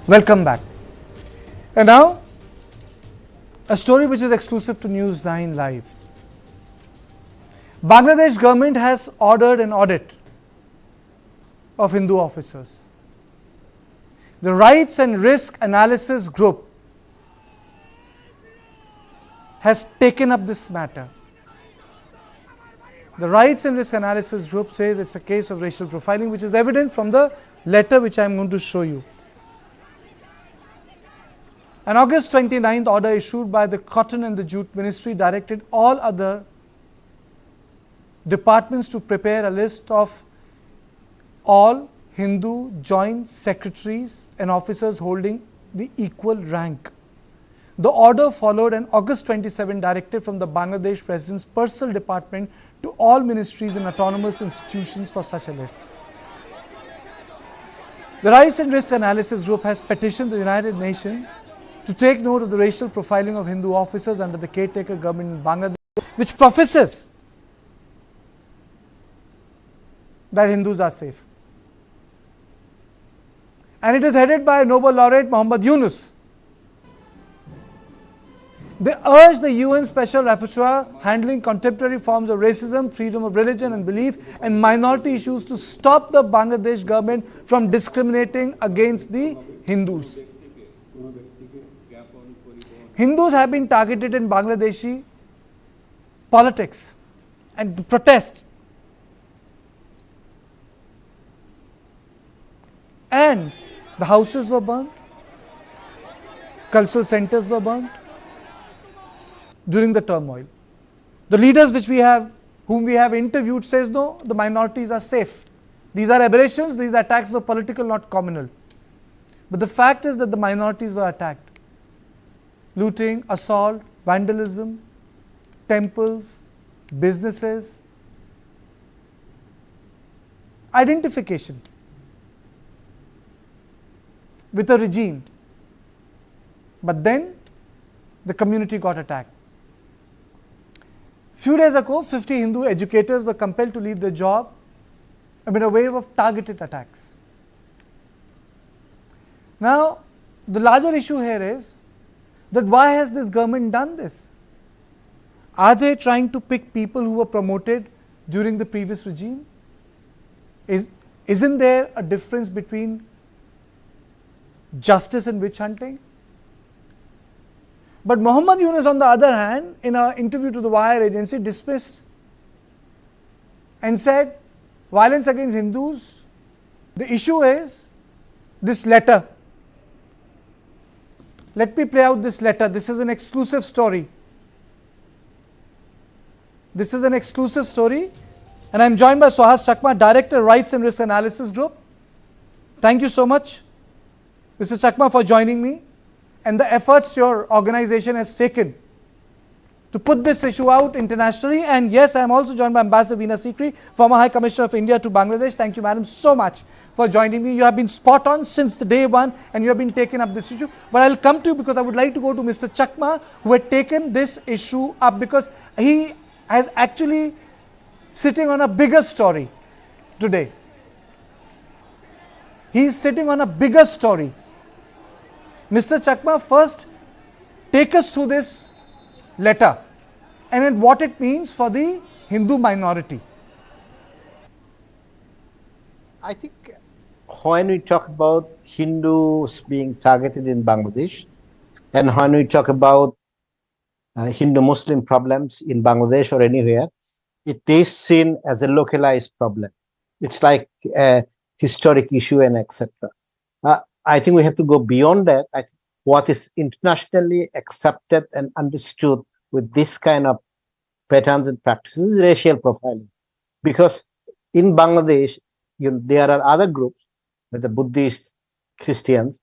Welcome back. And now, a story which is exclusive to News 9 Live. Bangladesh government has ordered an audit of Hindu officers. The Rights and Risk Analysis Group has taken up this matter. The Rights and Risk Analysis Group says it's a case of racial profiling, which is evident from the letter which I am going to show you. An August 29th order issued by the Cotton and the Jute Ministry directed all other departments to prepare a list of all Hindu joint secretaries and officers holding the equal rank. The order followed an August 27 directive from the Bangladesh President's personal department to all ministries and autonomous institutions for such a list. The Rights and Risk Analysis Group has petitioned the United Nations to take note of the racial profiling of Hindu officers under the caretaker government in Bangladesh, which professes that Hindus are safe. And it is headed by Nobel laureate Muhammad Yunus. They urge the UN Special Rapporteur handling contemporary forms of racism, freedom of religion and belief, and minority issues to stop the Bangladesh government from discriminating against the Hindus. Hindus have been targeted in Bangladeshi politics and protest. And the houses were burnt, cultural centers were burnt during the turmoil. The leaders whom we have interviewed says no, the minorities are safe. These are aberrations, these attacks were political, not communal. But the fact is that the minorities were attacked. Looting, assault, vandalism, temples, businesses, identification with a regime. But then the community got attacked. Few days ago, 50 Hindu educators were compelled to leave their job amid a wave of targeted attacks. Now, the larger issue here is that why has this government done this? Are they trying to pick people who were promoted during the previous regime? Isn't there a difference between justice and witch hunting? But Muhammad Yunus, on the other hand, in an interview to the Wire agency, dismissed and said, violence against Hindus, the issue is this letter. Let me play out this letter. This is an exclusive story. This is an exclusive story. And I am joined by Suhas Chakma, Director, Rights and Risk Analysis Group. Thank you so much, Mr. Chakma, for joining me and the efforts your organization has taken to put this issue out internationally. And yes, I am also joined by Ambassador Veena Sikri, former High Commissioner of India to Bangladesh. Thank you, madam, so much for joining me. You have been spot on since the day one and you have been taking up this issue. But I will come to you because I would like to go to Mr. Chakma, who had taken this issue up because he is actually sitting on a bigger story today. He is sitting on a bigger story. Mr. Chakma, first take us through this letter and what it means for the Hindu minority. I think when we talk about Hindus being targeted in Bangladesh and when we talk about Hindu-Muslim problems in Bangladesh or anywhere, it is seen as a localized problem. It's like a historic issue and etc. I think we have to go beyond that. I think what is internationally accepted and understood with this kind of patterns and practices is racial profiling. Because in Bangladesh, there are other groups, the Buddhists, Christians.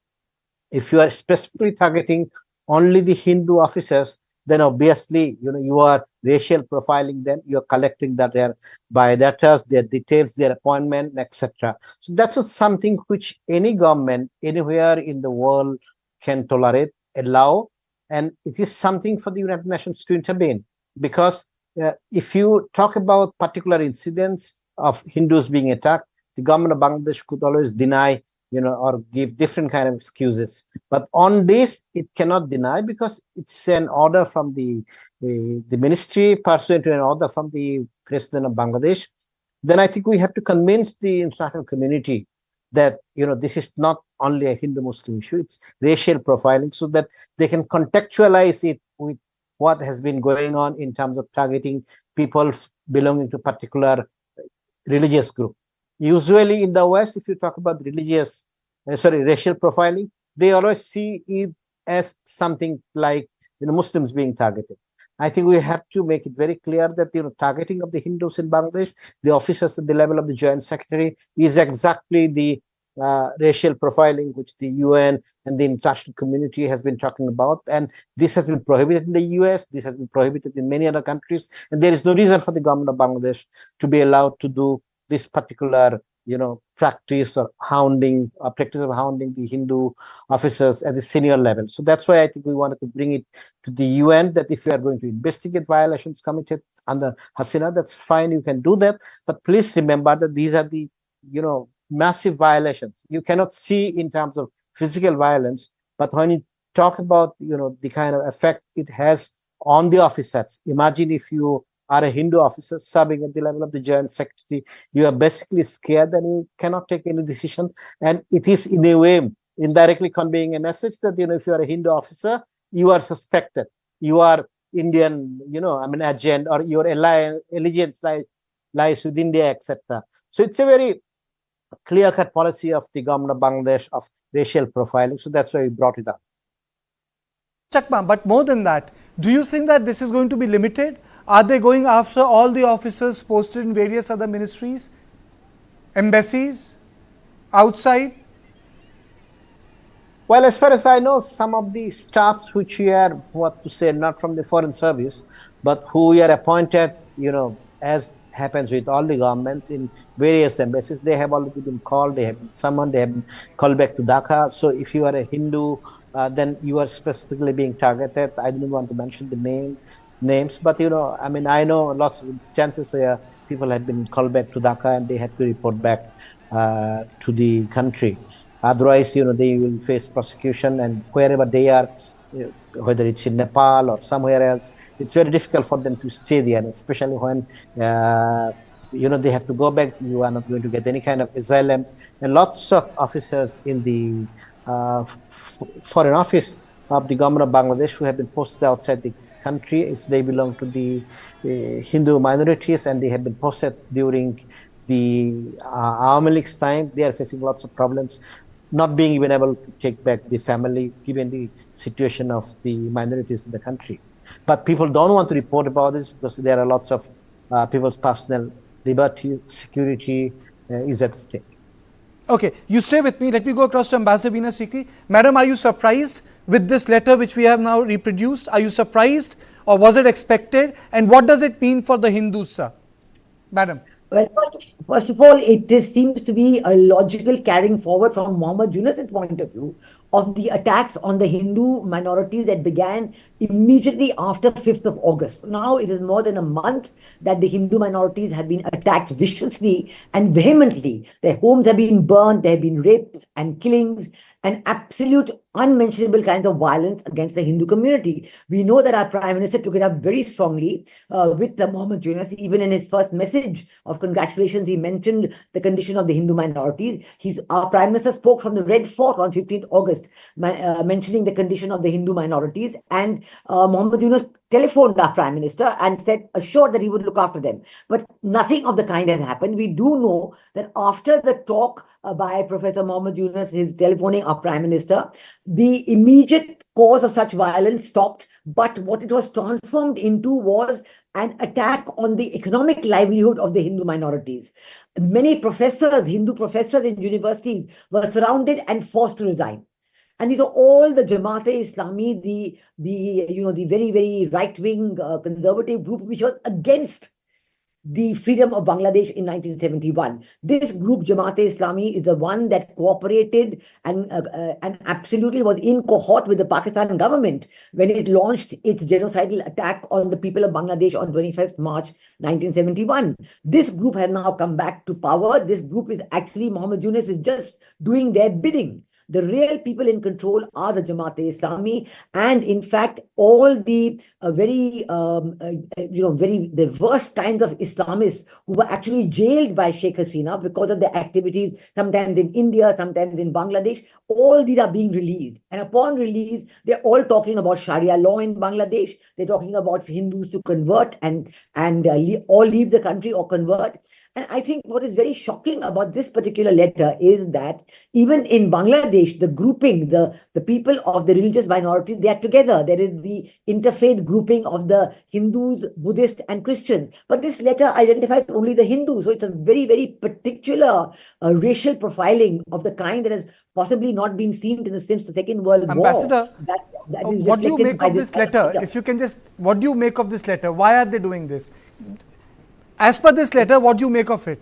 If you are specifically targeting only the Hindu officers, then obviously, you are racial profiling them. You are collecting their biodatas, their details, their appointment, etc. So that's something which any government anywhere in the world can tolerate, allow, and it is something for the United Nations to intervene. Because if you talk about particular incidents of Hindus being attacked, the government of Bangladesh could always deny or give different kind of excuses. But on this, it cannot deny because it's an order from the ministry pursuant to an order from the president of Bangladesh. Then I think we have to convince the international community that this is not only a Hindu-Muslim issue; it's racial profiling, so that they can contextualize it with what has been going on in terms of targeting people belonging to particular religious group. Usually in the West, if you talk about racial profiling, they always see it as something like Muslims being targeted. I think we have to make it very clear that targeting of the Hindus in Bangladesh, the officers at the level of the Joint Secretary, is exactly the racial profiling which the UN and the international community has been talking about. And this has been prohibited in the US, this has been prohibited in many other countries, and there is no reason for the government of Bangladesh to be allowed to do this particular practice of hounding the Hindu officers at the senior level. So that's why I think we wanted to bring it to the UN, that if you are going to investigate violations committed under Hasina, that's fine, you can do that. But please remember that these are the massive violations. You cannot see in terms of physical violence, but when you talk about the kind of effect it has on the officers, imagine if you are a Hindu officer serving at the level of the Joint Secretary, you are basically scared and you cannot take any decision. And it is in a way indirectly conveying a message that if you are a Hindu officer, you are suspected, you are Indian, agent, or your allegiance lies with India, etc. So it's a very clear-cut policy of the government of Bangladesh of racial profiling. So that's why we brought it up. Chakma, but more than that, do you think that this is going to be limited? Are they going after all the officers posted in various other ministries, embassies, outside? Well, as far as I know, some of the staffs which we are, not from the foreign service, but who we are appointed, as happens with all the governments in various embassies, they have already been called, they have been summoned, they have been called back to Dhaka. So if you are a Hindu, then you are specifically being targeted. I don't want to mention the names, but I know lots of instances where people have been called back to Dhaka and they had to report back to the country. Otherwise, they will face prosecution, and wherever they are, whether it's in Nepal or somewhere else, it's very difficult for them to stay there, and especially when they have to go back. You are not going to get any kind of asylum, and lots of officers in the foreign office of the government of Bangladesh who have been posted outside the country, if they belong to the Hindu minorities and they have been posted during the Awami League's time, they are facing lots of problems, not being even able to take back the family given the situation of the minorities in the country. But people don't want to report about this because there are lots of people's personal liberty, security is at stake. Okay, you stay with me. Let me go across to Ambassador Veena Sikri. Madam, are you surprised with this letter which we have now reproduced? Are you surprised, or was it expected? And what does it mean for the Hindus, sir? Madam. Well, first of all, it seems to be a logical carrying forward from Muhammad Yunus' point of view of the attacks on the Hindu minorities that began immediately after 5th of August. Now it is more than a month that the Hindu minorities have been attacked viciously and vehemently. Their homes have been burned, there have been rapes and killings and absolute unmentionable kinds of violence against the Hindu community. We know that our Prime Minister took it up very strongly with Muhammad Yunus. Even in his first message of congratulations, he mentioned the condition of the Hindu minorities. Our Prime Minister spoke from the Red Fort on 15th August, mentioning the condition of the Hindu minorities. And Muhammad Yunus telephoned our Prime Minister and assured that he would look after them. But nothing of the kind has happened. We do know that after the talk by Professor Muhammad Yunus, his telephoning our Prime Minister, the immediate cause of such violence stopped. But what it was transformed into was an attack on the economic livelihood of the Hindu minorities. Many professors, Hindu professors in universities, were surrounded and forced to resign. And these are all the Jamaat-e-Islami, the very, very right-wing conservative group which was against the freedom of Bangladesh in 1971. This group, Jamaat-e-Islami, is the one that cooperated and absolutely was in cohort with the Pakistan government when it launched its genocidal attack on the people of Bangladesh on 25th March 1971. This group has now come back to power. This group is actually, Muhammad Yunus is just doing their bidding. The real people in control are the Jamaat-e-Islami, and in fact, all the the worst kinds of Islamists who were actually jailed by Sheikh Hasina because of their activities, sometimes in India, sometimes in Bangladesh. All these are being released, and upon release, they're all talking about Sharia law in Bangladesh. They're talking about Hindus to convert and all leave the country or convert. And I think what is very shocking about this particular letter is that even in Bangladesh, the grouping, the people of the religious minorities, they are together. There is the interfaith grouping of the Hindus, Buddhists, and Christians. But this letter identifies only the Hindus. So it's a very, very particular racial profiling of the kind that has possibly not been seen since the Second World Ambassador, War. That is what do you reflected make by of this letter? If you can just, what do you make of this letter? Why are they doing this? As per this letter, what do you make of it?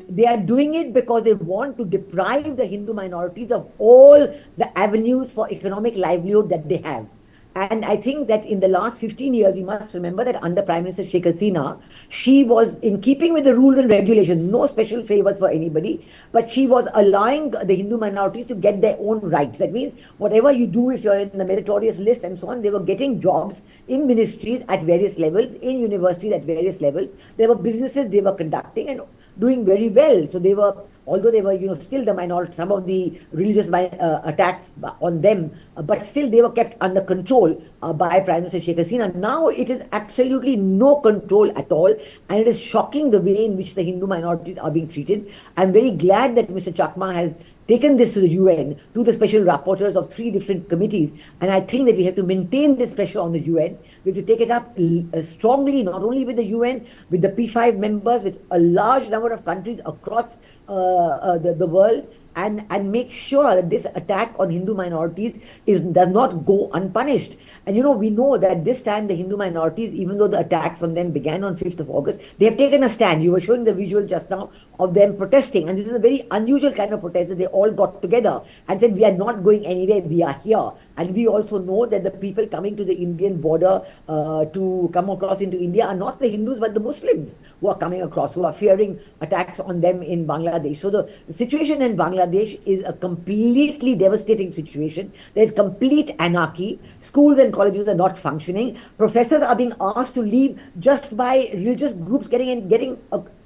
They are doing it because they want to deprive the Hindu minorities of all the avenues for economic livelihood that they have. And I think that in the last 15 years, we must remember that under Prime Minister Sheikh Hasina, she was in keeping with the rules and regulations, no special favors for anybody, but she was allowing the Hindu minorities to get their own rights. That means whatever you do, if you're in the meritorious list and so on, they were getting jobs in ministries at various levels, in universities at various levels. There were businesses they were conducting and doing very well. So they were, although they were, still the minority, some of the religious attacks on them, but still they were kept under control by Prime Minister Sheikh Hasina. Now it is absolutely no control at all, and it is shocking the way in which the Hindu minorities are being treated. I'm very glad that Mr. Chakma has taken this to the UN, to the special rapporteurs of 3 different committees. And I think that we have to maintain this pressure on the UN. We have to take it up strongly, not only with the UN, with the P5 members, with a large number of countries across the world, and make sure that this attack on Hindu minorities does not go unpunished. And we know that this time the Hindu minorities, even though the attacks on them began on 5th of August, they have taken a stand. You were showing the visual just now of them protesting, and this is a very unusual kind of protest that they all got together and said, we are not going anywhere, we are here. And we also know that the people coming to the Indian border to come across into India are not the Hindus but the Muslims who are coming across, who are fearing attacks on them in Bangladesh. So the situation in Bangladesh is a completely devastating situation. There's complete anarchy. Schools and colleges are not functioning. Professors are being asked to leave just by religious groups getting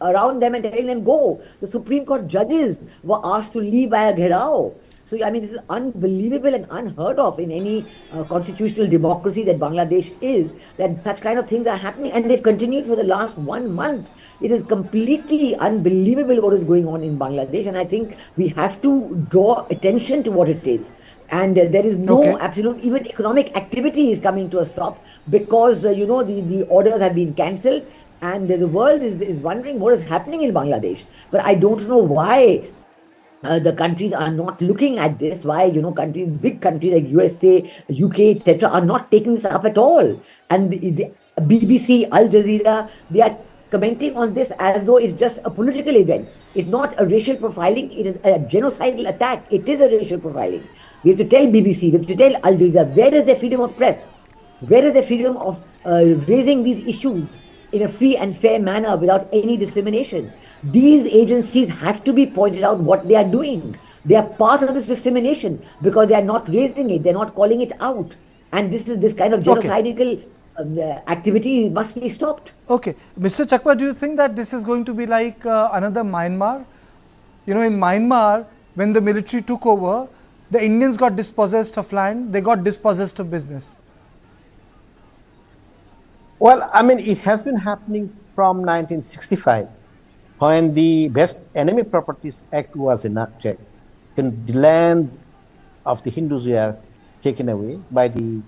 around them and telling them go. The Supreme Court judges were asked to leave by a gherao. So, this is unbelievable and unheard of in any constitutional democracy that Bangladesh is, that such kind of things are happening, and they've continued for the last 1 month. It is completely unbelievable what is going on in Bangladesh, and I think we have to draw attention to what it is. And there is no absolute, even economic activity is coming to a stop because, the orders have been cancelled, and the world is wondering what is happening in Bangladesh. But I don't know why the countries are not looking at this, why big countries like USA, UK, etc. are not taking this up at all. And the BBC, Al Jazeera, they are commenting on this as though it's just a political event. It's not a racial profiling, it is a genocidal attack. It is a racial profiling. We have to tell BBC, we have to tell Al Jazeera, where is the freedom of press? Where is the freedom of raising these issues in a free and fair manner without any discrimination? These agencies have to be pointed out what they are doing. They are part of this discrimination because they are not raising it, they're not calling it out. And this kind of genocidal activity must be stopped. Okay. Mr. Chakma, do you think that this is going to be like another Myanmar? In Myanmar, when the military took over, the Indians got dispossessed of land, they got dispossessed of business. Well, it has been happening from 1965, when the Best Enemy Properties Act was enacted. And the lands of the Hindus were taken away by the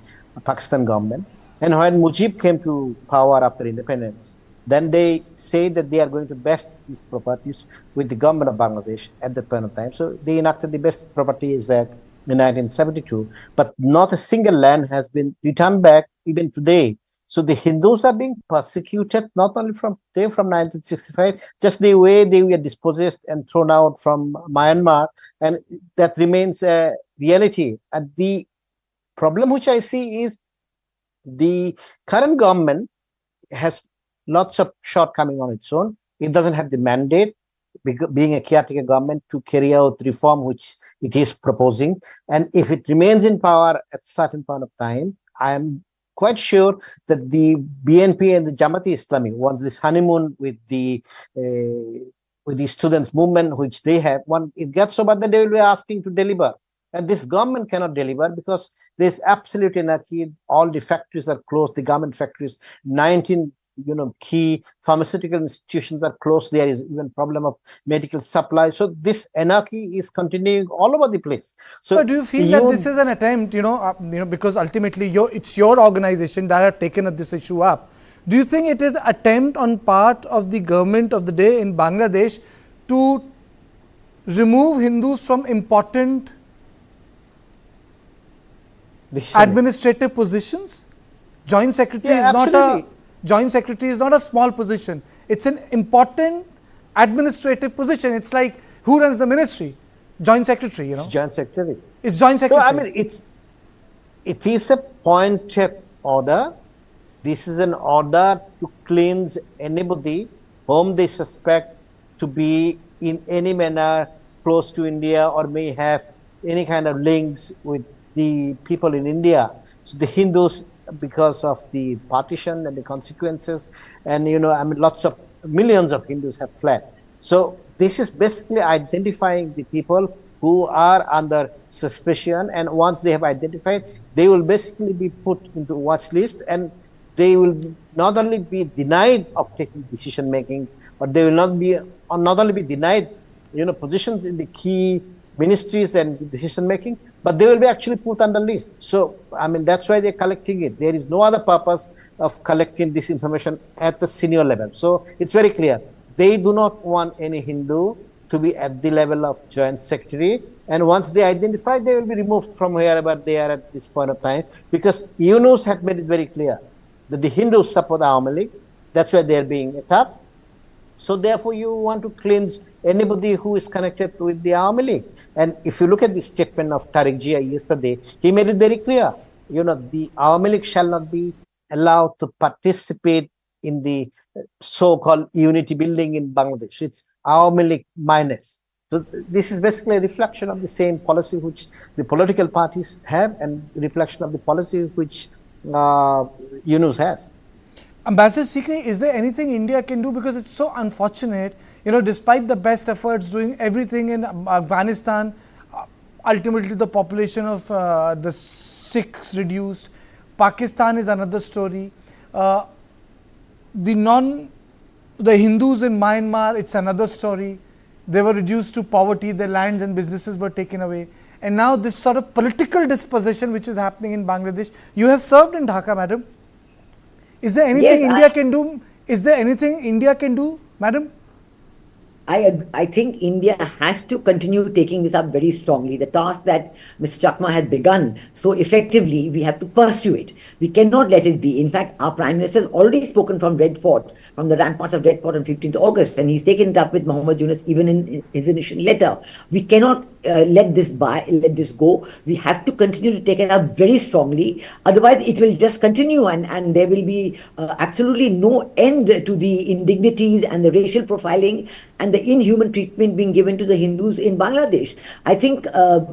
Pakistan government. And when Mujib came to power after independence, then they say that they are going to vest these properties with the government of Bangladesh at that point of time. So they enacted the Best Properties Act in 1972, but not a single land has been returned back even today So the Hindus are being persecuted not only from 1965, just the way they were dispossessed and thrown out from Myanmar, and that remains a reality. And the problem which I see is the current government has lots of shortcomings on its own. It doesn't have the mandate, being a caretaker government, to carry out reform which it is proposing. And if it remains in power at a certain point of time, I am quite sure that the BNP and the Jamaat-e-Islami, once this honeymoon with the students' movement, which they have, when it gets over, then they will be asking to deliver. And this government cannot deliver because there's absolute anarchy. All the factories are closed, the government factories. 19 key pharmaceutical institutions are closed. There is even problem of medical supply. So this anarchy is continuing all over the place. So do you feel that this is an attempt, because ultimately it's your organization that have taken this issue up? Do you think it is an attempt on part of the government of the day in Bangladesh to remove Hindus from important administrative positions? Joint secretary is not a small position. It's an important administrative position. It's like who runs the ministry? Joint secretary, It's joint secretary. It's joint secretary. No, I mean, it is a pointed order. This is an order to cleanse anybody whom they suspect to be in any manner close to India or may have any kind of links with the people in India. So the Hindus, because of the partition and the consequences, and lots of millions of Hindus have fled. So this is basically identifying the people who are under suspicion, and once they have identified, they will basically be put into watch list, and they will not only be denied of taking decision making, but they will not only be denied positions in the key ministries and decision making, but they will be actually put on the list. So, I mean, that's why they're collecting it. There is no other purpose of collecting this information at the senior level. So, it's very clear. They do not want any Hindu to be at the level of joint secretary. And once they identify, they will be removed from wherever they are at this point of time. Because Yunus had made it very clear that the Hindus support the Awami League. That's why they are being attacked. So therefore, you want to cleanse anybody who is connected with the Awami League. And if you look at the statement of Tariq Jia yesterday, he made it very clear. The Awami League shall not be allowed to participate in the so-called unity building in Bangladesh. It's Awami League minus. So this is basically a reflection of the same policy which the political parties have, and reflection of the policy which Yunus has. Ambassador Sikri, is there anything India can do? Because it's so unfortunate, despite the best efforts, doing everything in Afghanistan, ultimately the population of the Sikhs reduced. Pakistan is another story. The Hindus in Myanmar, it's another story. They were reduced to poverty, their lands and businesses were taken away. And now this sort of political dispossession which is happening in Bangladesh. You have served in Dhaka, madam. Is there anything India can do? Is there anything India can do, madam? I think India has to continue taking this up very strongly. The task that Mr. Chakma has begun so effectively, we have to pursue it. We cannot let it be. In fact, our Prime Minister has already spoken from Red Fort, from the ramparts of Red Fort on 15th August, and he's taken it up with Muhammad Yunus even in his initial letter. We cannot let this go. We have to continue to take it up very strongly. Otherwise, it will just continue, and there will be absolutely no end to the indignities and the racial profiling and the inhuman treatment being given to the Hindus in Bangladesh. I think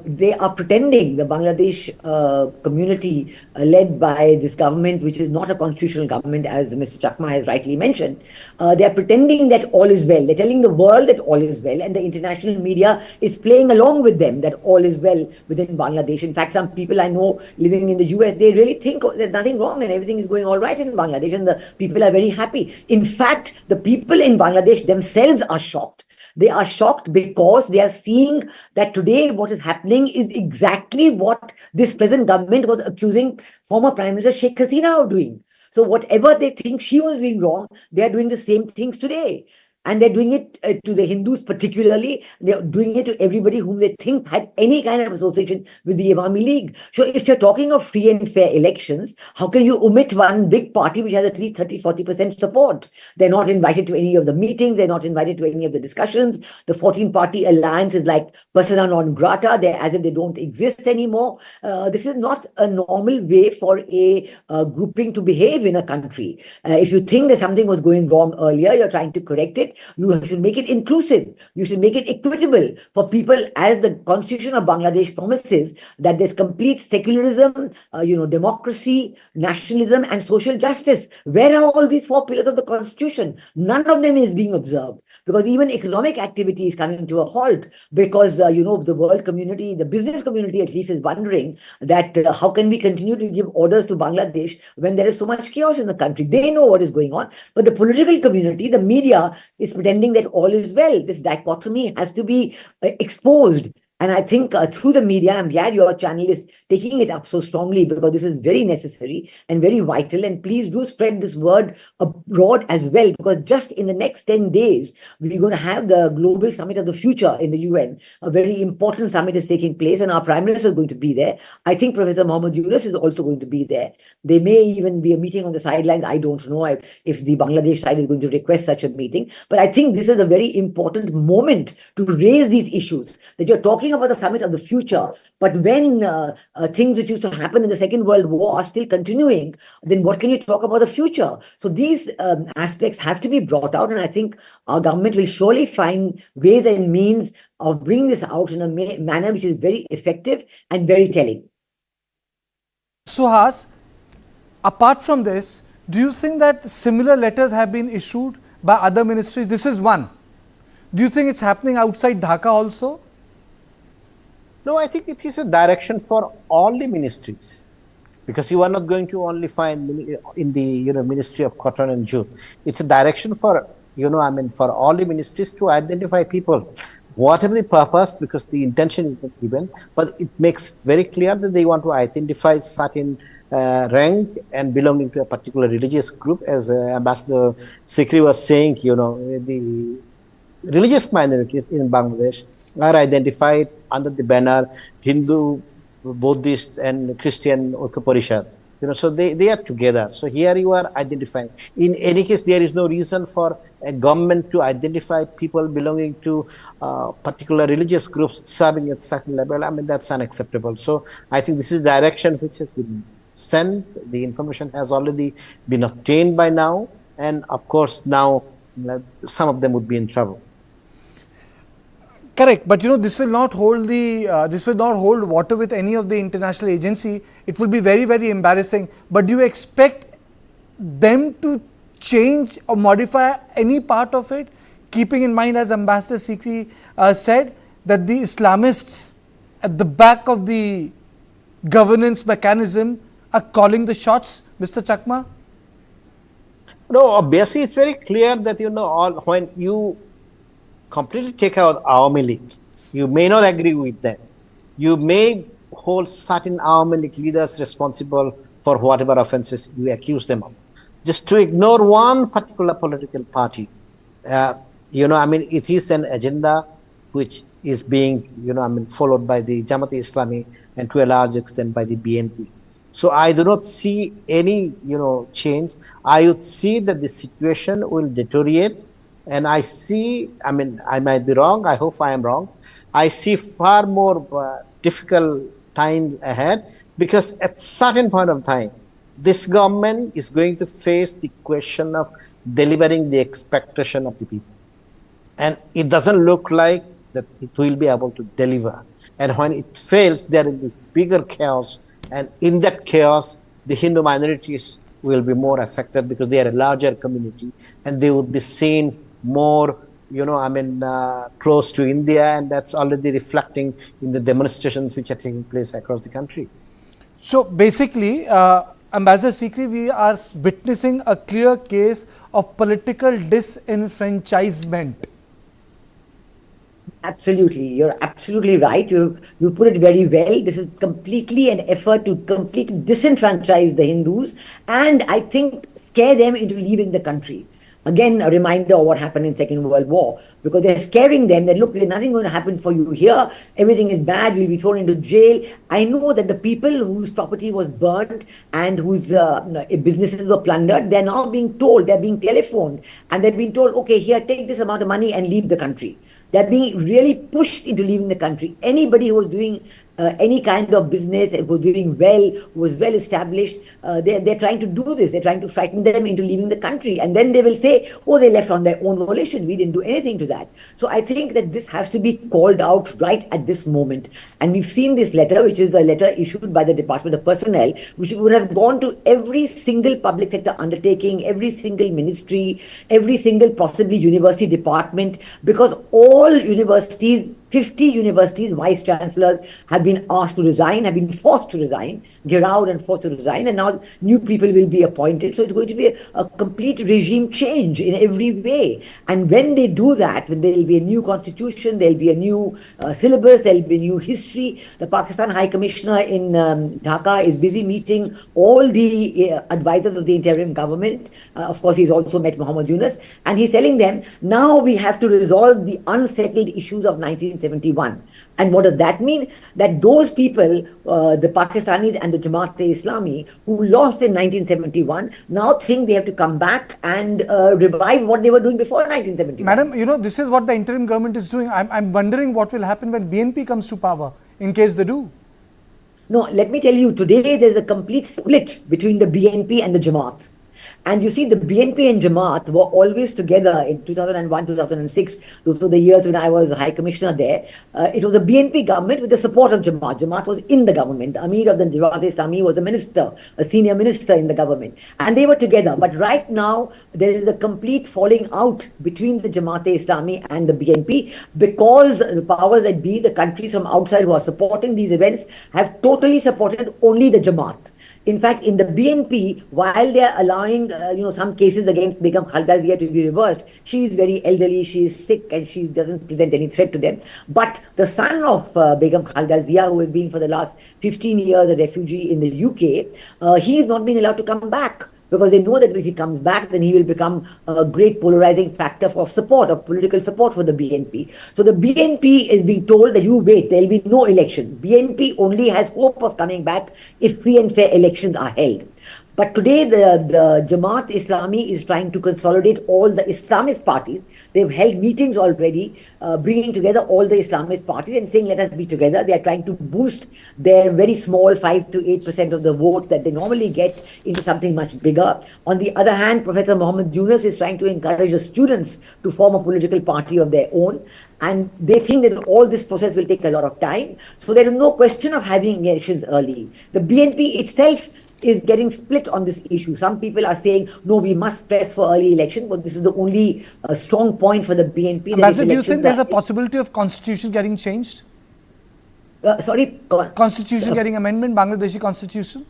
they are pretending, the Bangladesh community led by this government, which is not a constitutional government, as Mr. Chakma has rightly mentioned, they are pretending that all is well. They're telling the world that all is well, and the international media is playing along with them that all is well within Bangladesh. In fact, some people I know living in the US, they really think there's nothing wrong and everything is going all right in Bangladesh, and the people are very happy. In fact, the people in Bangladesh themselves are shocked. They are shocked because they are seeing that today what is happening is exactly what this present government was accusing former Prime Minister Sheikh Hasina of doing. So whatever they think she was doing wrong, they are doing the same things today. And they're doing it to the Hindus particularly. They're doing it to everybody whom they think had any kind of association with the Awami League. So if you're talking of free and fair elections, how can you omit one big party which has at least 30-40% support? They're not invited to any of the meetings. They're not invited to any of the discussions. The 14-party alliance is like persona non grata. They're as if they don't exist anymore. This is not a normal way for a grouping to behave in a country. If you think that something was going wrong earlier, you're trying to correct it. You should make it inclusive. You should make it equitable for people, as the Constitution of Bangladesh promises that there's complete secularism, democracy, nationalism, and social justice. Where are all these 4 pillars of the Constitution? None of them is being observed, because even economic activity is coming to a halt, because the world community, the business community at least, is wondering that how can we continue to give orders to Bangladesh when there is so much chaos in the country. They know what is going on, but the political community, the media, is pretending that all is well. This dichotomy has to be exposed. And I think through the media, I'm glad your channel is taking it up so strongly, because this is very necessary and very vital. And please do spread this word abroad as well, because just in the next 10 days, we're going to have the Global Summit of the Future in the UN. A very important summit is taking place, and our Prime Minister is going to be there. I think Professor Muhammad Yunus is also going to be there. There may even be a meeting on the sidelines. I don't know if the Bangladesh side is going to request such a meeting. But I think this is a very important moment to raise these issues, that you're talking about the summit of the future, but when things which used to happen in the Second World War are still continuing, then what can you talk about the future? So these aspects have to be brought out, and I think our government will surely find ways and means of bringing this out in a manner which is very effective and very telling. Suhas, apart from this, do you think that similar letters have been issued by other ministries? This is one. Do you think it's happening outside Dhaka also? No, I think it is a direction for all the ministries, because you are not going to only find in the Ministry of Cotton and Jute. It's a direction for for all the ministries to identify people, whatever the purpose, because the intention is not given, but it makes very clear that they want to identify certain rank and belonging to a particular religious group. As Ambassador Sikri was saying, the religious minorities in Bangladesh are identified under the banner Hindu, Buddhist, and Christian ঐক্য so they are together. So here you are identifying. In any case, there is no reason for a government to identify people belonging to particular religious groups serving at certain level. I mean, that's unacceptable. So I think this is direction which has been sent. The information has already been obtained by now, and of course now some of them would be in trouble. Correct, but this will not hold water with any of the international agency. It will be very, very embarrassing. But do you expect them to change or modify any part of it, keeping in mind, as Ambassador Sikri said, that the Islamists at the back of the governance mechanism are calling the shots, Mr. Chakma? No, obviously it's very clear that when you completely take out Awami League, you may not agree with them. You may hold certain Awami League leaders responsible for whatever offences you accuse them of. Just to ignore one particular political party, it is an agenda which is being, followed by the Jamaat-e-Islami and to a large extent by the BNP. So I do not see any, change. I would see that the situation will deteriorate. And I see, I might be wrong, I hope I am wrong, I see far more difficult times ahead, because at certain point of time, this government is going to face the question of delivering the expectation of the people. And it doesn't look like that it will be able to deliver. And when it fails, there will be bigger chaos. And in that chaos, the Hindu minorities will be more affected, because they are a larger community and they would be seen more, close to India, and that's already reflecting in the demonstrations which are taking place across the country. So basically, Ambassador Sikri, we are witnessing a clear case of political disenfranchisement. Absolutely, you're absolutely right. You put it very well. This is completely an effort to completely disenfranchise the Hindus, and I think scare them into leaving the country. Again, a reminder of what happened in Second World War, because they're scaring them that, look, nothing going to happen for you here. Everything is bad. We'll be thrown into jail. I know that the people whose property was burnt and whose businesses were plundered, they're now being told, they're being telephoned, and they're being told, okay, here, take this amount of money and leave the country. They're being really pushed into leaving the country. Anybody who was doing any kind of business, who was doing well, who was well established, they're trying to do this. They're trying to frighten them into leaving the country. And then they will say, oh, they left on their own volition. We didn't do anything to that. So I think that this has to be called out right at this moment. And we've seen this letter, which is a letter issued by the Department of Personnel, which would have gone to every single public sector undertaking, every single ministry, every single possibly university department, because all universities, 50 universities, vice chancellors have been asked to resign, have been forced to resign, Giraud and forced to resign, and now new people will be appointed. So it's going to be a complete regime change in every way. And when they do that, when there will be a new constitution, there will be a new syllabus, there will be a new history. The Pakistan High Commissioner in Dhaka is busy meeting all the advisors of the interim government. Of course, he's also met Muhammad Yunus, and he's telling them, now we have to resolve the unsettled issues of 1971. And what does that mean? That those people, the Pakistanis and the Jamaat-e-Islami, who lost in 1971, now think they have to come back and revive what they were doing before 1971. Madam, you know, this is what the interim government is doing. I'm wondering what will happen when BNP comes to power, in case they do. No, let me tell you, today there's a complete split between the BNP and the Jamaat. And you see, the BNP and Jamaat were always together in 2001, 2006. Those were the years when I was High Commissioner there. It was the BNP government with the support of Jamaat. Jamaat was in the government. The Amir of the Jamaat-e-Islami was a minister, a senior minister in the government. And they were together. But right now, there is a complete falling out between the Jamaat-e-Islami and the BNP, because the powers that be, the countries from outside who are supporting these events, have totally supported only the Jamaat. In fact, in the BNP, while they are allowing, some cases against Begum Khalida Zia to be reversed, she is very elderly, she is sick, and she doesn't present any threat to them. But the son of Begum Khalida Zia, who has been for the last 15 years a refugee in the UK, he is not being allowed to come back, because they know that if he comes back, then he will become a great polarizing factor for support, of political support for the BNP. So the BNP is being told that you wait, there will be no election. BNP only has hope of coming back if free and fair elections are held. But today, the Jamaat-Islami is trying to consolidate all the Islamist parties. They've held meetings already, bringing together all the Islamist parties and saying, let us be together. They are trying to boost their very small 5 to 8% of the vote that they normally get into something much bigger. On the other hand, Professor Muhammad Yunus is trying to encourage the students to form a political party of their own. And they think that all this process will take a lot of time. So there is no question of having elections early. The BNP itself is getting split on this issue. Some people are saying, no, we must press for early election, but this is the only strong point for the BNP. Ambassador, do you think there's a possibility of constitution getting changed? Constitution getting amendment, Bangladeshi constitution?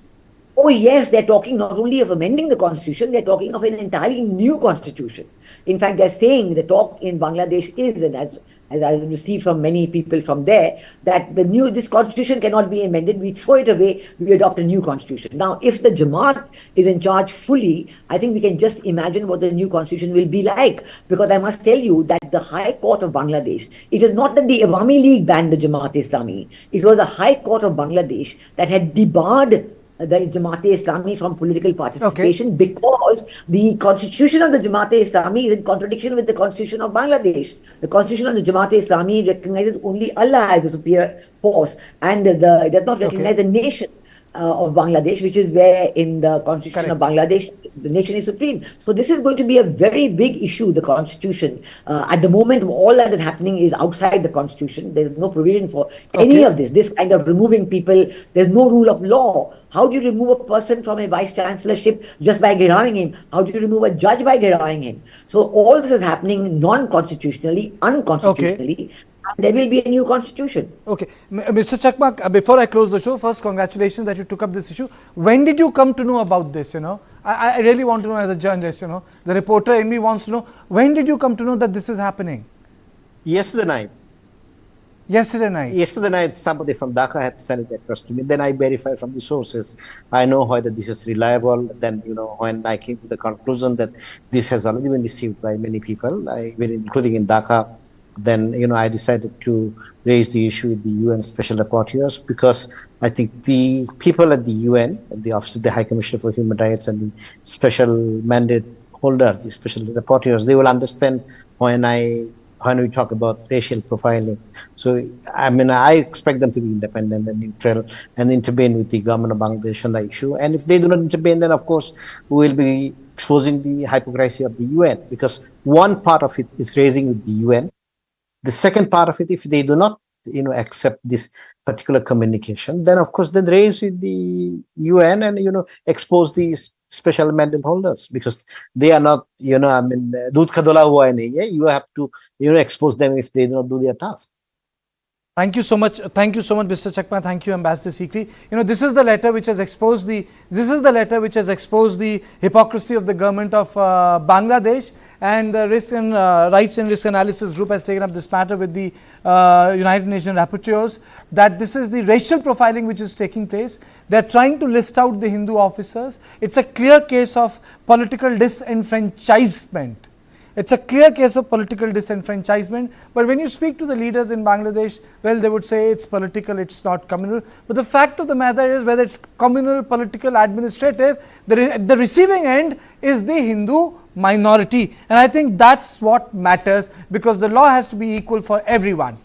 Oh yes, they're talking not only of amending the constitution, they're talking of an entirely new constitution. In fact, they're saying the talk in Bangladesh is, and as I received from many people from there, that this constitution cannot be amended. We throw it away, we adopt a new constitution. Now, if the Jamaat is in charge fully, I think we can just imagine what the new constitution will be like. Because I must tell you that the High Court of Bangladesh, it is not that the Awami League banned the Jamaat-e-Islami. It was the High Court of Bangladesh that had debarred the Jamaat-e-Islami from political participation, because the constitution of the Jamaat-e-Islami is in contradiction with the constitution of Bangladesh. The constitution of the Jamaat-e-Islami recognizes only Allah as the superior force, and it does not recognize the nation of Bangladesh, which is where in the constitution of Bangladesh, the nation is supreme. So this is going to be a very big issue, the constitution. At the moment, all that is happening is outside the constitution. There is no provision for any of this kind of removing people. There's no rule of law. How do you remove a person from a vice chancellorship just by girawing him? How do you remove a judge by girawing him? So all this is happening non-constitutionally, unconstitutionally. There will be a new constitution. Okay. Mr. Chakma, before I close the show, first, congratulations that you took up this issue. When did you come to know about this, I really want to know as a journalist, the reporter in me wants to know, when did you come to know that this is happening? Yesterday night. Yesterday night. Yesterday night, somebody from Dhaka had sent it across to me. Then I verified from the sources. I know whether this is reliable. Then, when I came to the conclusion that this has already been received by many people, including in Dhaka, then, I decided to raise the issue with the UN Special Rapporteurs, because I think the people at the UN, at the Office of the High Commissioner for Human Rights and the special mandate holders, the special rapporteurs, they will understand when we talk about racial profiling. So, I expect them to be independent and neutral and intervene with the government of Bangladesh on the issue. And if they do not intervene, then of course we will be exposing the hypocrisy of the UN, because one part of it is raising with the UN. The second part of it, if they do not, accept this particular communication, then of course then raise with the UN and, expose these special mandate holders, because they are not, doodh ka dhola hua hai nahi hai. You have to, expose them if they do not do their task. Thank you so much. Thank you so much, Mr. Chakma. Thank you, Ambassador Sikri. This is the letter which has exposed the hypocrisy of the government of Bangladesh, and the Risk and Rights and Risk Analysis Group has taken up this matter with the United Nations Rapporteurs, that this is the racial profiling which is taking place. They are trying to list out the Hindu officers. It's a clear case of political disenfranchisement. It's a clear case of political disenfranchisement. But when you speak to the leaders in Bangladesh, well, they would say it's political, it's not communal. But the fact of the matter is, whether it's communal, political, administrative, the receiving end is the Hindu minority. And I think that's what matters, because the law has to be equal for everyone.